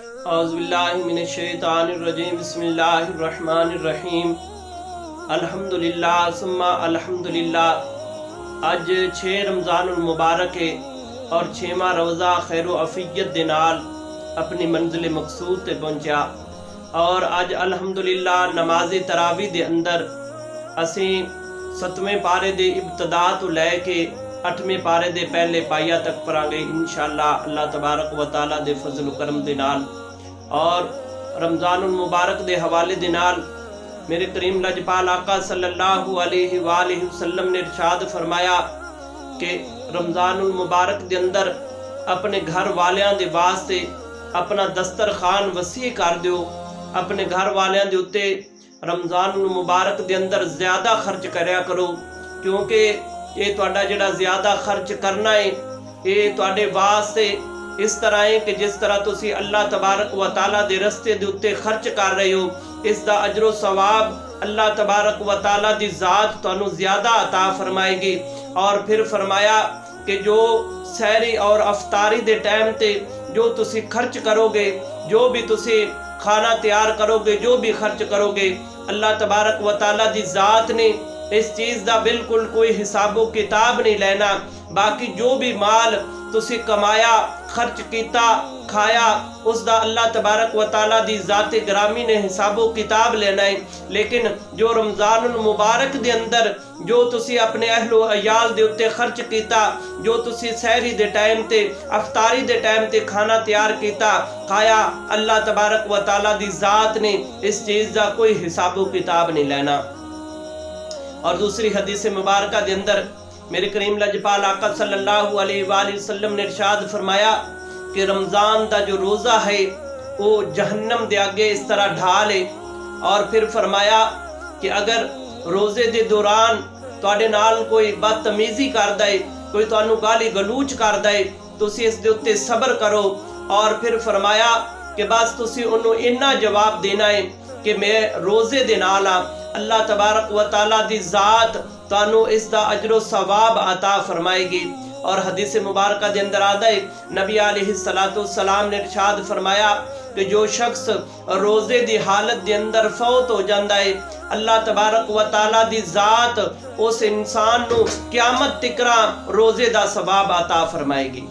اعوذ باللہ من الشیطان الرجیم بسم اللہ الرحمن الرحیم الحمدللہ ثم الحمدللہ۔ اج 6 رمضان المبارک ہے اور 6واں روزہ خیر و عافیت دے نال اپنی منزل مقصود تے پہنچیا، اور اج الحمدللہ نماز تراویح دے اندر اسی 7ویں پارے دے ابتدا تو لے کے 8ویں پارے دے پہلے پائیا تک پڑھاں گے انشاءاللہ اللہ تبارک و تعالی دے فضل و کرم دے نال۔ اور رمضان المبارک دے حوالے دے نال میرے کریم لجپال آقا صلی اللہ علیہ وآلہ وسلم نے ارشاد فرمایا کہ رمضان المبارک دے اندر اپنے گھر والیاں دے واسطے اپنا دسترخوان وسیع کر دیو، اپنے گھر والیاں دے اتے رمضان المبارک دے اندر زیادہ خرچ کریا کرو، کیونکہ یہ تہاڈا جڑا زیادہ خرچ کرنا ہے یہ تہاڈے واسطے اس طرح ہے کہ جس طرح تسی اللہ تبارک و تعالی دے رستے دے اتے خرچ کر رہے ہو، اس دا اجر و ثواب اللہ تبارک و تعالی دی ذات تانوں زیادہ عطا فرمائے گی۔ اور پھر فرمایا کہ جو سحری اور افطاری دے ٹائم تے جو تسی خرچ کرو گے، جو بھی تسی کھانا تیار کرو گے، جو بھی خرچ کرو گے، اللہ تبارک و تعالی دی ذات نے اس چیز دا بالکل کوئی حساب و کتاب نہیں لینا۔ باقی جو بھی مال تسی کمایا، خرچ کیتا، کھایا، اس دا اللہ تبارک و تعالی دی ذات گرامی نے حساب و کتاب لینا ہے۔ لیکن جو رمضان المبارک دے اندر جو تسی اپنے اہل و عیال دے اتے خرچ کیتا، جو تسی سحری دے ٹائم تے افطاری دے ٹائم تے کھانا تیار کیتا، کھایا، اللہ تبارک و تعالی دی ذات نے اس چیز دا کوئی حساب و کتاب نہیں لینا۔ اور دوسری حدیث مبارکہ دے اندر میرے کریم لجپال آقا صلی اللہ علیہ وآلہ وسلم نے ارشاد فرمایا کہ رمضان دا جو روزہ ہے وہ جہنم دے آگے اس طرح ڈھال ہے، اور پھر فرمایا کہ اگر روزے دے دوران تواڈے نال کوئی بدتمیزی کردا ہے، کوئی تانوں گالی گلوچ کردا ہے، تسی اس دے اتے صبر کرو، اور پھر فرمایا کہ بس تسی انہوں اتنا جواب دینا ہے کہ میں روزے دے نال ہاں، اللہ تبارک و تعالی دی ذات تانوں اس دا اجر و ثواب عطا فرمائے گی۔ اور حدیث مبارکہ دے اندر آتا ہے نبی علیہ السلام نے ارشاد فرمایا کہ جو شخص روزے دی حالت دے اندر فوت ہو جاندا ہے، اللہ تبارک و تعالی دی ذات اس انسان نو قیامت تکرا روزے دا ثواب عطا فرمائے گی۔